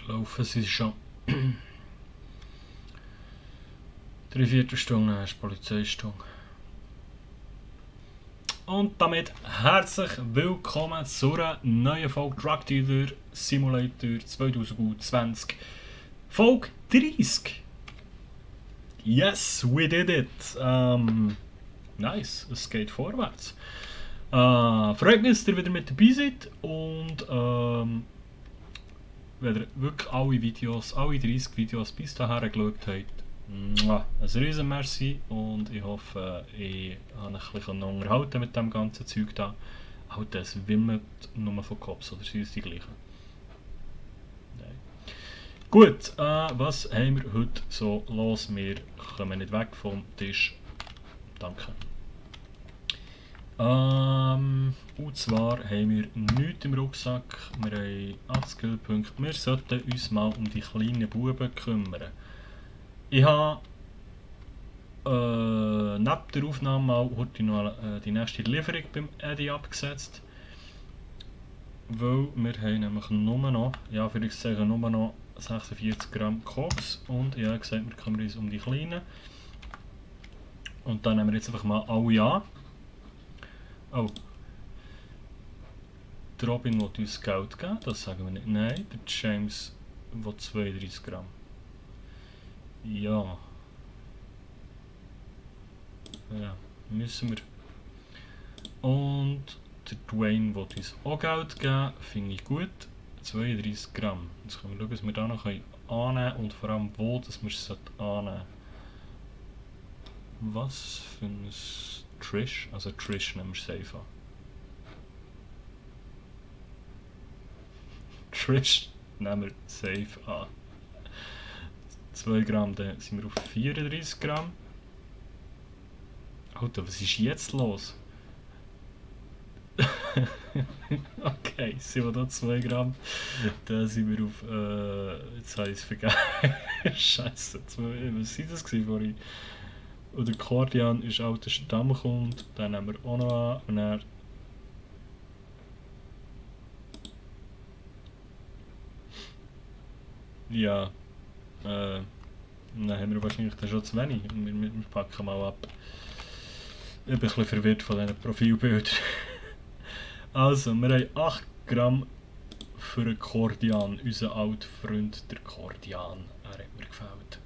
laufen sie schon 3/4 Stunde, dann ist die Polizeistunde. Und damit herzlich willkommen zu einer neuen Folge Drug Dealer Simulator 2020. Folge 30. Yes, we did it. Nice, es geht vorwärts. Freut mich, dass ihr wieder mit dabei seid und wenn ihr wirklich alle 30 Videos bis dahin geschaut habt, ein riesen Merci und ich hoffe, ich habe euch ein bisschen unterhalten mit dem ganzen Zeug da. Halt, das wimmelt nur von Cops, oder sind es die gleichen? Nein. Gut, was haben wir heute so los? Wir kommen nicht weg vom Tisch. Danke. Und zwar haben wir nichts im Rucksack, wir haben 8 Skillpunkte. Wir sollten uns mal um die kleinen Buben kümmern. Ich habe neben der Aufnahme mal heute noch die nächste Lieferung beim Eddie abgesetzt. Weil wir haben nämlich nur noch, ja, für ich sage nur noch 46 Gramm Koks und ich habe gesagt, wir kümmern uns um die kleinen. Und dann nehmen wir jetzt einfach mal alle an. Oh. Der Robin will uns Geld geben, das sagen wir nicht. Nein, der James will 32 Gramm. Ja. Ja, müssen wir. Und der Dwayne will uns auch Geld geben, finde ich gut. 32 Gramm. Jetzt können wir schauen, was wir da noch annehmen können und vor allem wo dass wir es annehmen. Was für ein Trish? Also Trish nehmen wir safe an. Trish nehmen wir safe an. 2 Gramm, dann sind wir auf 34 Gramm. Alter, was ist jetzt los? Okay, sind wir da 2 Gramm. Dann sind wir auf. Jetzt habe ich es vergessen. Scheiße, was war das vorhin? Und der Kordian ist alter Stammkunde, den nehmen wir auch noch an. Und dann ja, dann haben wir wahrscheinlich dann schon zu wenig. Wir packen mal ab. Ich bin ein bisschen verwirrt von diesen Profilbildern. Also, wir haben 8 Gramm für einen Kordian, unser alter Freund, der Kordian. Er hat mir gefällt.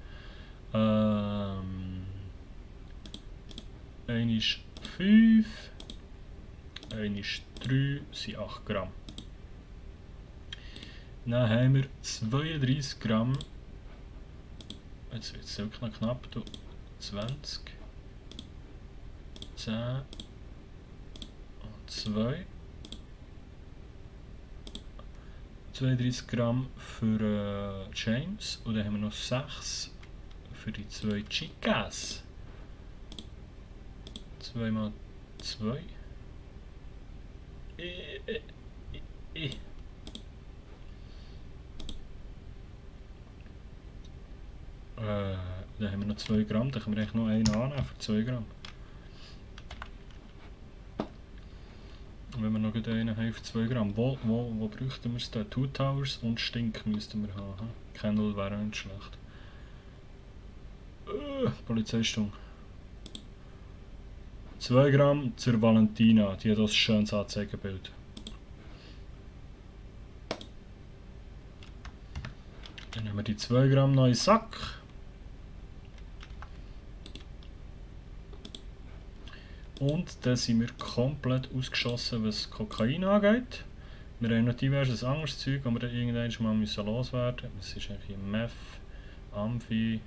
Einer ist 5, einer ist 3, sind 8 Gramm. Dann haben wir 32 Gramm. Jetzt wird es wirklich noch knapp. 20, 10 und 2. 32 Gramm für James. Und dann haben wir noch 6 für die 2 Chicas. 2 mal 2. Dann haben wir noch 2 Gramm, dann können wir eigentlich noch einen annehmen für 2 Gramm. Und wenn wir noch einen haben für 2 Gramm, wo bräuchten wir es denn? Two Towers und Stink müssten wir haben. Candle wäre nicht schlecht. Polizeistunde. 2 Gramm zur Valentina, die hat das schönes Anzeigebild. Dann nehmen wir die 2 Gramm neuen Sack. Und dann sind wir komplett ausgeschossen, was Kokain angeht. Wir haben noch diverses anderes Zeug, das wir dann irgendwann mal loswerden müssen. Das ist eigentlich Meth, Amphi,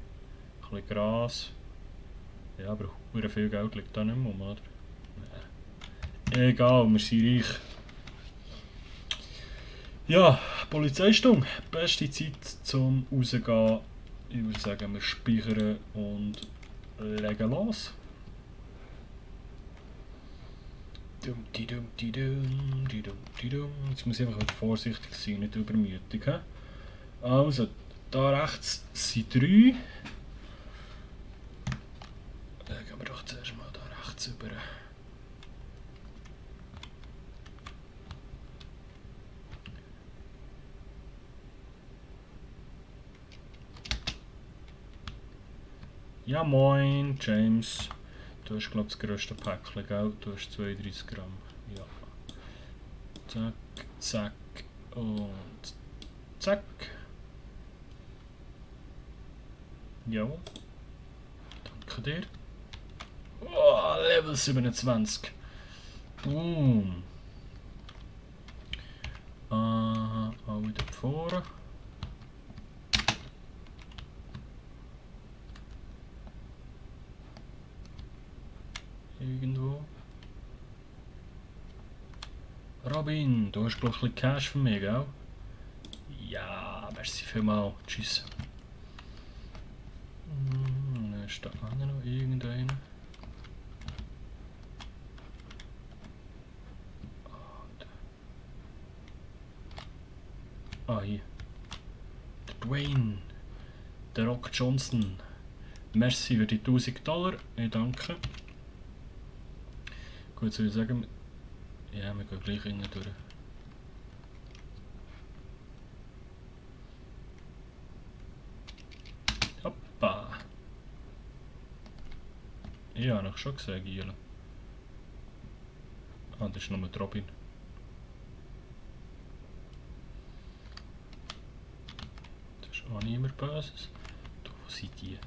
ein bisschen Gras. Ja, aber viel Geld liegt da nicht mehr um, oder? Nee. Egal, wir sind reich. Ja, Polizeistunde. Beste Zeit zum rausgehen. Ich würde sagen, wir speichern und legen los. Jetzt muss ich einfach vorsichtig sein, nicht übermütig. He? Also, da rechts sind 3. Dann gehen wir doch zuerst mal da rechts über. Ja moin, James. Du hast glaube ich das grösste Päckchen, gell? Du hast 32 Gramm. Ja. Zack, zack und zack. Jawohl. Danke dir. Oh, Level 27. Boom. Auch wieder vorne. Irgendwo. Robin, du hast glaube ich ein bisschen Cash für mich, gell? Ja, merci vielmals. Tschüss. Dann ist da noch irgendeiner. Ah, hier. Der Dwayne. Der Rock Johnson. Merci für die 1000 Dollar. Ich danke. Gut, soll ich sagen? Ja, wir gehen gleich innen durch. Hoppa. Ich habe noch schon gesehen, Giele. Ah, das ist nur der Robin. Das ist auch niemand Böses. Du, wo sind die?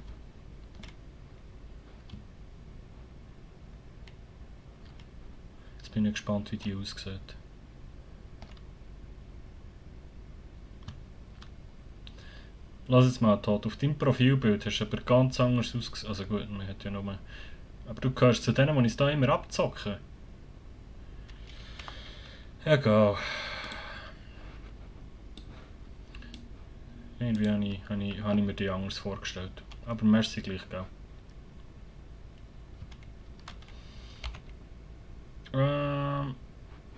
Jetzt bin ich gespannt, wie die aussieht. Lass jetzt mal tot. Auf deinem Profilbild hast du aber ganz anders ausgesehen. Also gut, man hat ja nur... Aber du gehörst zu denen, die uns da immer abzocken. Egal. Irgendwie habe ich mir die anders vorgestellt. Aber merci gleich, gell.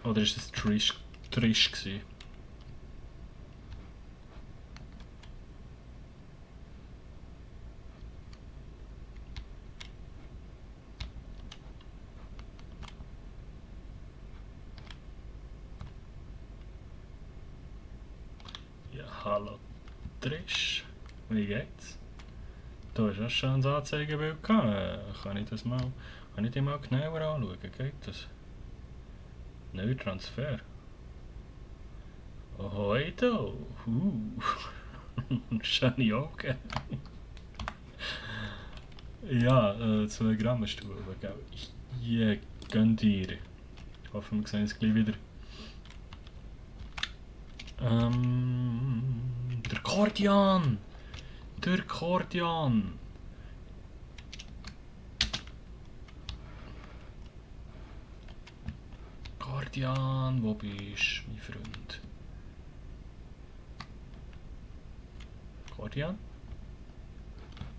Oder ist das Trish gewesen? Ja, hallo Trish. Wie geht's? Du hast ja schon ein Anzeigebild gehabt. Kann ich die mal genauer anschauen? Geht das? Neuer Transfer. Ahoi du. Schöne Augen. Ja, 2 Gramm Stuhl, gell? Ja, gönn dir. Ich hoffe, wir sehen uns gleich wieder. Der Kordian! Der Kordian! Kordian, wo bist du, mein Freund? Kordian?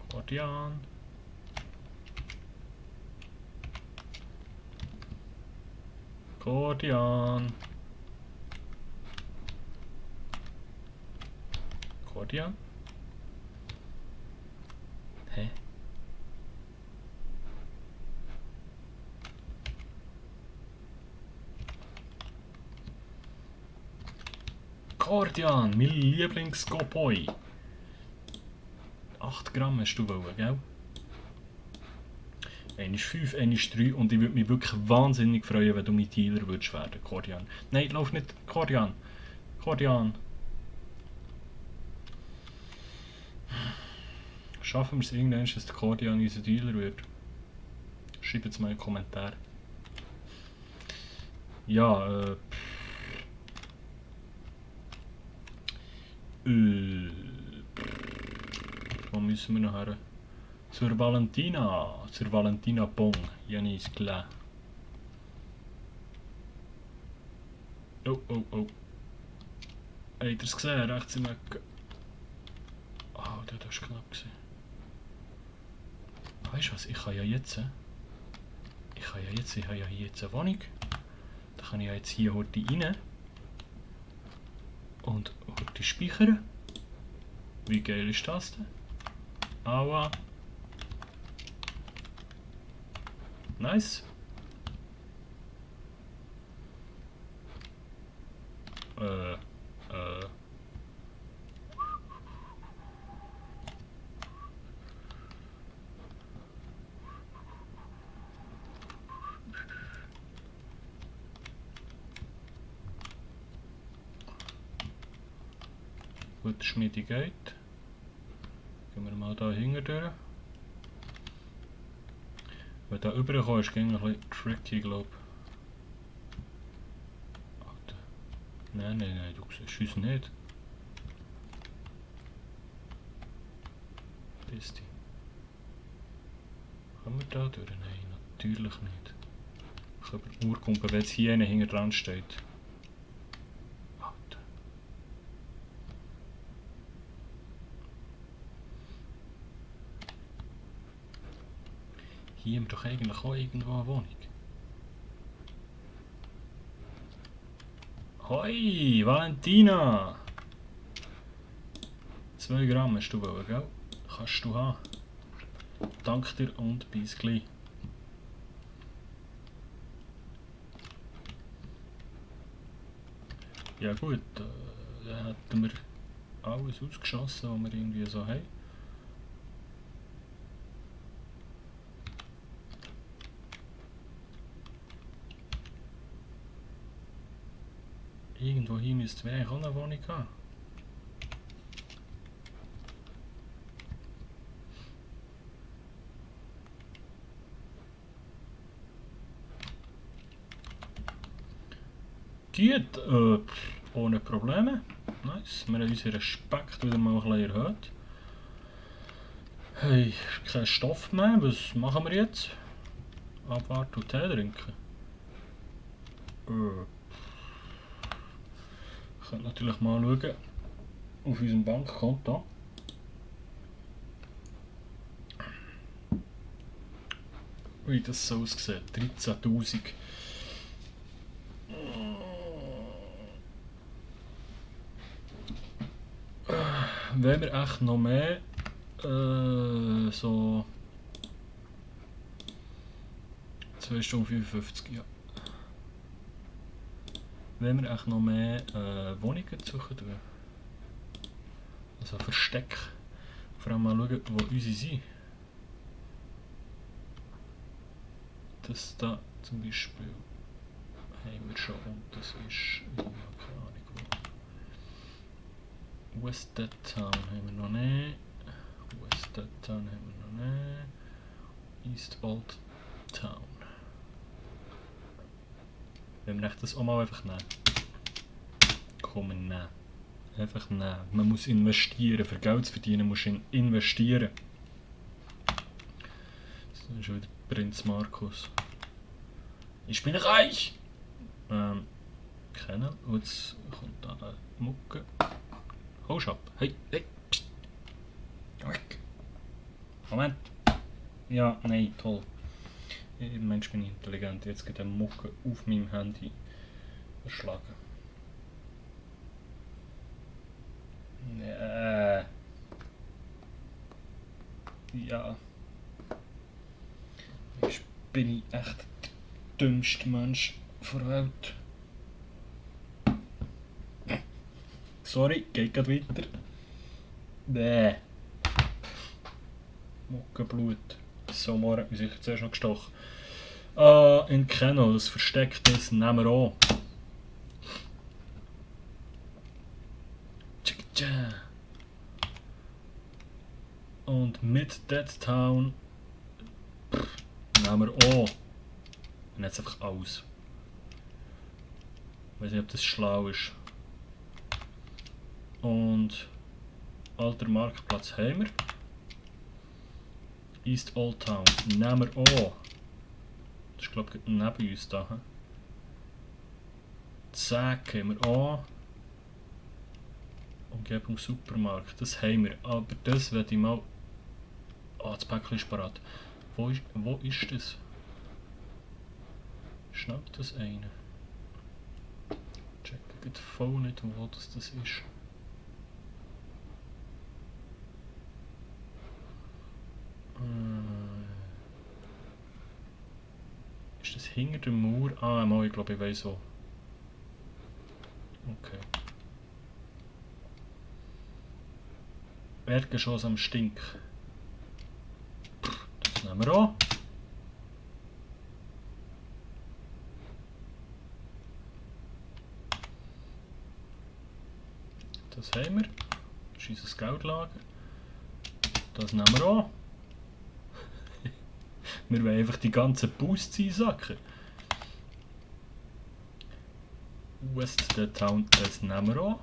Kordian? Kordian? Kordian? Hä? Kordian, mein Lieblings-Go-Boy. 8 Gramm hast du wollen, gell? Einer ist 5, einer ist 3 und ich würde mich wirklich wahnsinnig freuen, wenn du mein Dealer würdest werden, Kordian. Nein, lauf nicht, Kordian. Kordian. Schaffen wir es irgendwann, dass der Kordian unser Dealer wird? Schreibt jetzt mal in den Kommentar. Ja, wo müssen wir noch her? Zur Valentina Bong, Janis klar. Oh, oh, oh. Habt ihr es gesehen? Rechts im Ecken. Ah, oh, das war knapp. Weißt du was, ich habe ja jetzt eine Wohnung. Da kann ich ja jetzt hier heute rein. Und heute speichern. Wie geil ist das denn? Aua. Nice. Gut, die Schmiede geht. Gehen wir mal hier hinten durch. Wenn da rüberkommen ist, ging ein bisschen tricky, glaube ich. Alter. Nein, du siehst uns nicht. Bist du? Können wir da durch? Nein, natürlich nicht. Ich kann über die Urkunden, wenn jetzt hier einer hinten dran steht. Alter. Hier haben wir doch eigentlich auch irgendwo eine Wohnung. Hoi, Valentina! 2 Gramm hast du wollen, gell? Kannst du haben. Danke dir und bis gleich. Ja gut, dann hätten wir alles ausgeschossen, was wir irgendwie so haben. Irgendwo hier müsste wir eigentlich auch eine Wohnung haben. Gut, ohne Probleme. Nice, wir haben unseren Respekt wieder mal ein bisschen erhöht. Hey, kein Stoff mehr, was machen wir jetzt? Abwarten und Tee trinken. Ich könnte natürlich mal schauen auf unserem Bankkonto. Wie das so aussieht. 13.000. Wenn wir echt noch mehr so 2 Stunden 55, ja. Wenn wir echt noch mehr Wohnungen suchen tun. Also Versteck. Vor allem mal schauen, wo unsere sind. Das da zum Beispiel haben wir schon und das ist, ja, keine Ahnung wo. West Dead Town haben wir noch nicht. West Dead Town haben wir noch nicht. East Old Town. Wenn wir das auch mal einfach nehmen. Komm, nehmen. Einfach nehmen. Man muss investieren. Für Geld zu verdienen muss man investieren. Das ist schon wieder Prinz Markus. Ich bin reich! Kennen. Und jetzt kommt da eine Mucke. Hau ab. Hey, hey, pst. Weg. Moment. Ja, nein, toll. Mensch, bin ich intelligent. Jetzt geht eine Mucke auf meinem Handy erschlagen. Ja. Jetzt bin ich echt der dümmste Mensch der Welt. Sorry, geht grad weiter. Bäh. Muckenblut. So, morgen hat mich sicher zuerst noch gestochen. In Kennel, das Versteck, das nehmen wir an. Und mit Dead Town nehmen wir an. Und jetzt einfach aus. Ich weiß nicht, ob das schlau ist. Und alter Marktplatz haben wir. East Old Town nehmen wir an. Das ist glaube ich neben uns da. Zack haben wir an. Umgebung Supermarkt, das haben wir. Aber das werde ich mal... Ah, das Päckchen ist parat. Wo ist das? Schnappt das eine? Check geht voll nicht, wo das ist. Ist das hinter dem Mauer? Ah, mal, ich glaube, ich weiß wo. Okay. Erdgeschoss am Stink. Das nehmen wir an. Das haben wir. Das ist unser Geldlager. Das nehmen wir an. Wir wollen einfach die ganzen Boosts einsacken. West Town, das nehmen wir an.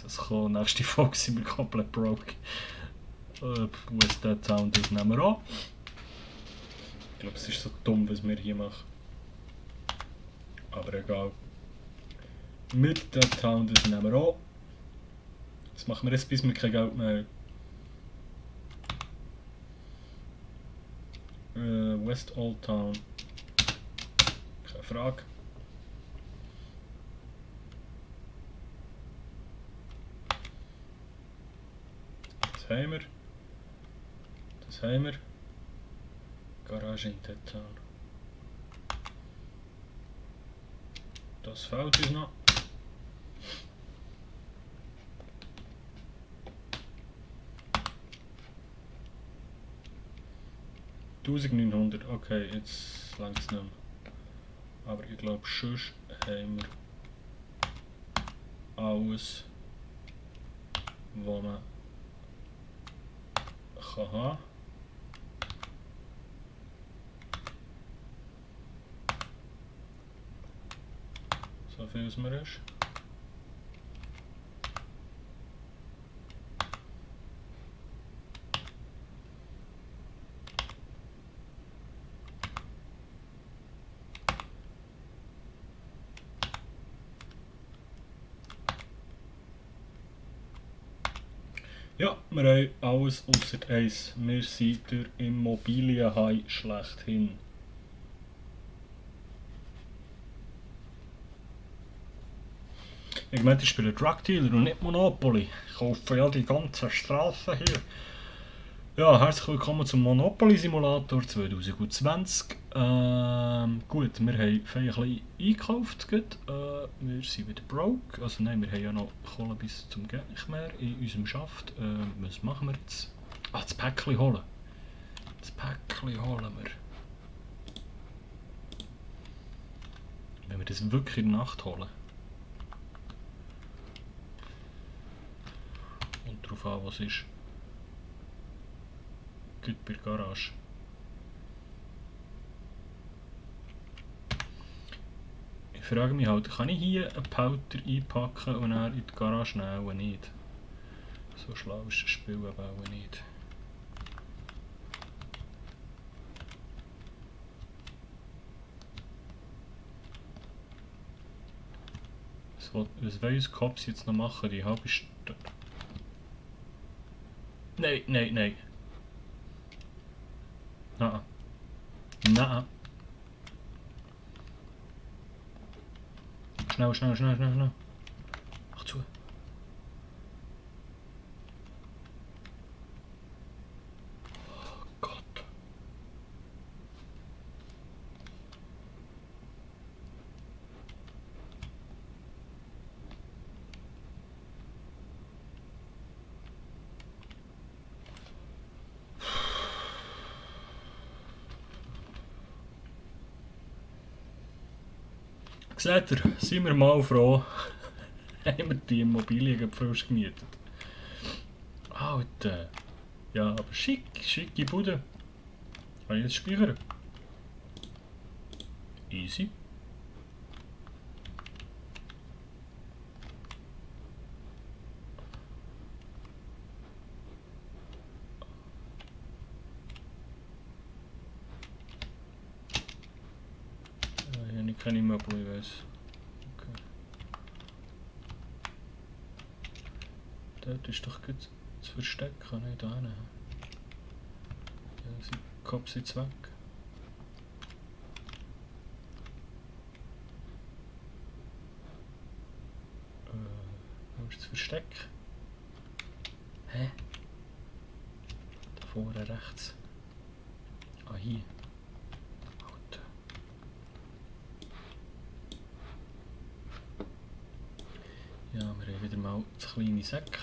Das kann nächste Folge sind wir komplett broke. West Town, das nehmen wir an. Ich glaube, es ist so dumm, was wir hier machen. Aber egal. Mit der Town, das nehmen wir an. Das machen wir jetzt, bis wir kein Geld mehr haben. West Old Town. Keine Frage. Das haben wir. Das haben wir. Garage in der Town. Das fehlt uns noch. $1900, okay, jetzt längst nicht mehr. Aber ich glaube, sonst haben wir alles, was man kann haben. So viel es mir ist. Ja, wir haben alles ausser eins. Wir sind der Immobilienhai schlechthin. Ich meinte, ich spiele Drug Dealer und nicht Monopoly. Ich kaufe ja die ganzen Straßen hier. Ja, herzlich willkommen zum Monopoly Simulator 2020. Gut, wir haben ein bisschen eingekauft. Wir sind wieder broke. Also nein, wir haben ja noch Kohle bis zum Geht nicht mehr in unserem Schaft. Was machen wir jetzt? Ah, das Päckchen holen. Das Päckchen holen wir. Wenn wir das wirklich in der Nacht holen. Und darauf an, was ist. Gut bei der Garage. Ich frage mich halt, kann ich hier einen Powder einpacken und dann in die Garage nehmen? Auch nicht. So schlau ist das Spiel aber auch nicht. Was will uns Cops jetzt noch machen? Die halbe Stunde. Nein, nein, nein. Nein. Nein. Schnell, schnell, schnell, schnell, schnell. Mach zu. Oh Gott. Seht ihr, sind wir mal froh, haben wir die Immobilien frisch gemietet. Alter. Ja, aber schicke Bude. Kann ich jetzt speichern? Easy. Ich kann nicht mehr Möbel, ich weiß. Okay. Dort ist doch gut zu verstecken, nicht da hinten. Ja, sie Kopf jetzt weg. Wo ist das Versteck? Hä? Da vorne rechts. Ah, hier. Alter. Ja, wir haben wieder mal das kleine Säck.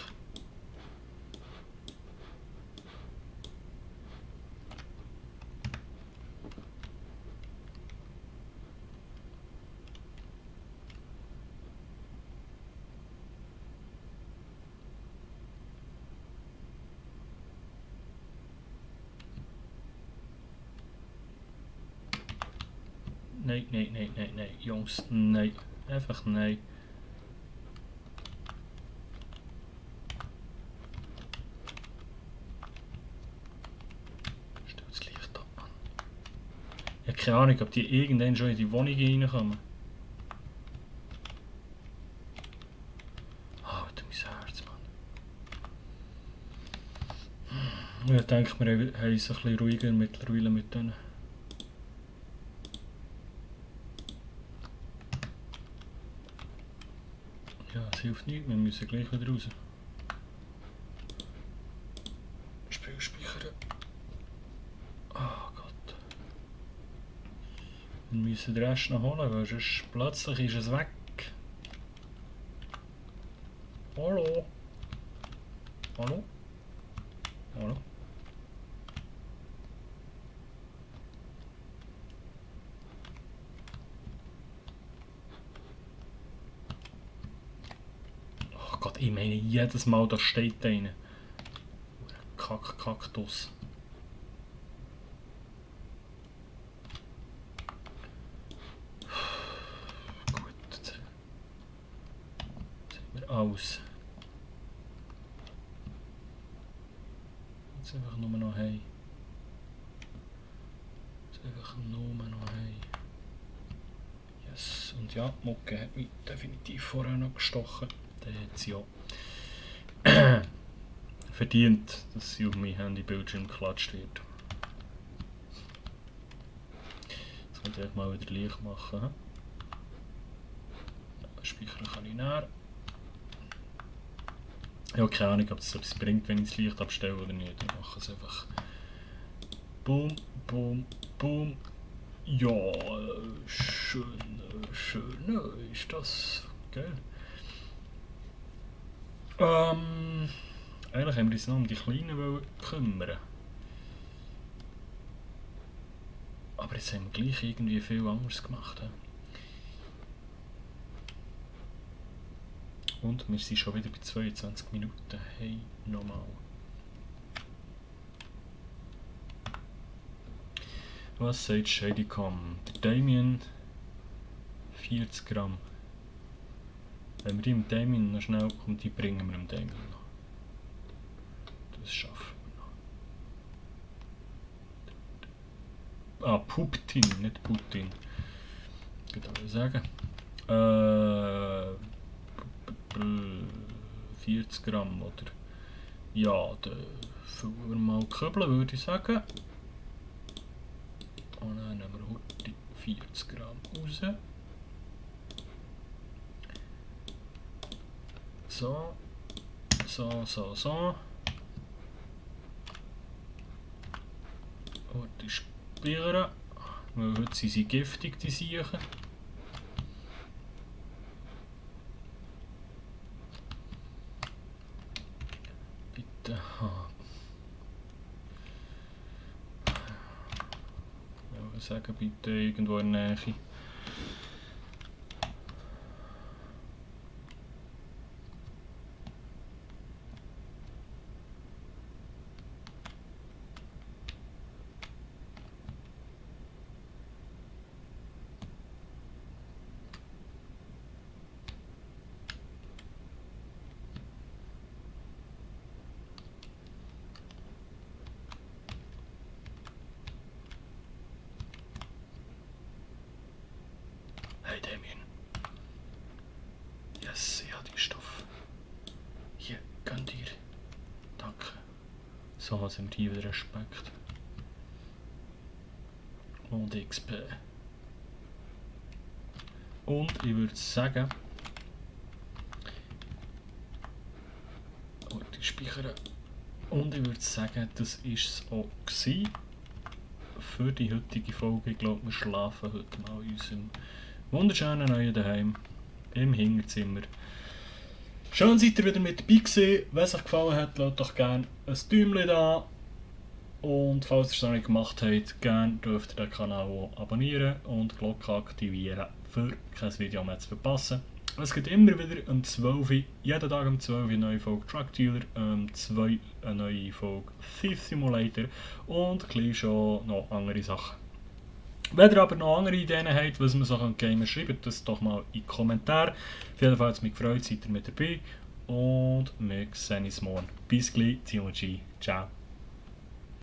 nein, nein, nein, nein, nein, Jungs, nein. Einfach nein. Stell das Licht ab, Mann. Ich habe keine Ahnung, ob die irgendwann schon in die Wohnung reinkommen. Alter, mein Herz, Mann. Ich denke, wir haben es ein bisschen ruhiger mittlerweile mit denen. Ja, es hilft nicht, wir müssen gleich wieder raus. Spiel speichern. Oh Gott. Wir müssen den Rest noch holen, weil sonst plötzlich ist es weg. Hallo? Hallo? Hallo? Oh Gott, ich meine jedes Mal, da steht einer. Kaktus. Gut, jetzt haben wir alles. Jetzt einfach nur noch hey. Jetzt einfach nur noch hey. Yes. Und ja, die Mucke hat mich definitiv vorher noch gestochen. Der hat sie ja verdient, dass sie auf mein Handybildschirm geklatscht wird. Jetzt könnte ich mal wieder Licht machen. Speichern kann ich näher. Ich habe keine Ahnung, ob das etwas bringt, wenn ich das Licht abstelle oder nicht. Ich mache es einfach. Boom, boom, boom. Ja, schön, schön ist das. Geil. Eigentlich haben wir uns noch um die Kleinen kümmern. Aber jetzt haben wir gleich irgendwie viel anderes gemacht. Und wir sind schon wieder bei 22 Minuten. Hey, nochmal. Was sagt Shadycom? Der Damien 40 Gramm. Wenn wir die mit Damien noch schnell kommen, die bringen wir dem Damien noch. Das schaffen wir noch. Ah, Putin, nicht Putin. Ich würde sagen. 40 Gramm, oder? Ja, dann füllen wir mal Köbeln, würde ich sagen. Und dann nehmen wir heute 40 Gramm raus. So. Heute speichern. Weil heute sind sie giftig, die Siechen. Bitte. Ich würde sagen, bitte irgendwo in der Nähe. Hey Damien. Yes, ich habe den Stoff. Hier, gönn dir. Danke. So sind wir hier wieder Respekt. Und XP. Und ich würde sagen, die speichern. Und ich würde sagen, das war es auch gewesen für die heutige Folge. Ich glaube, wir schlafen heute mal in unserem wunderschönen neuen Daheim im Hinterzimmer. Schön seid ihr wieder mit dabei gewesen. Wenn es euch gefallen hat, lasst doch gerne ein Däumchen da. Und falls ihr es noch nicht gemacht habt, gerne dürft ihr den Kanal auch abonnieren und die Glocke aktivieren, für kein Video mehr zu verpassen. Es gibt immer wieder um 12 Uhr, jeden Tag um 12 Uhr eine neue Folge Truck Dealer, 2 eine neue Folge Thief Simulator und gleich schon noch andere Sachen. Wenn ihr aber noch andere Ideen habt, was man so gamen kann, schreibt das doch mal in die Kommentare. Auf jeden Fall hat es mich gefreut, seid ihr mit dabei. Und wir sehen uns morgen. Bis gleich, TNG. Ciao.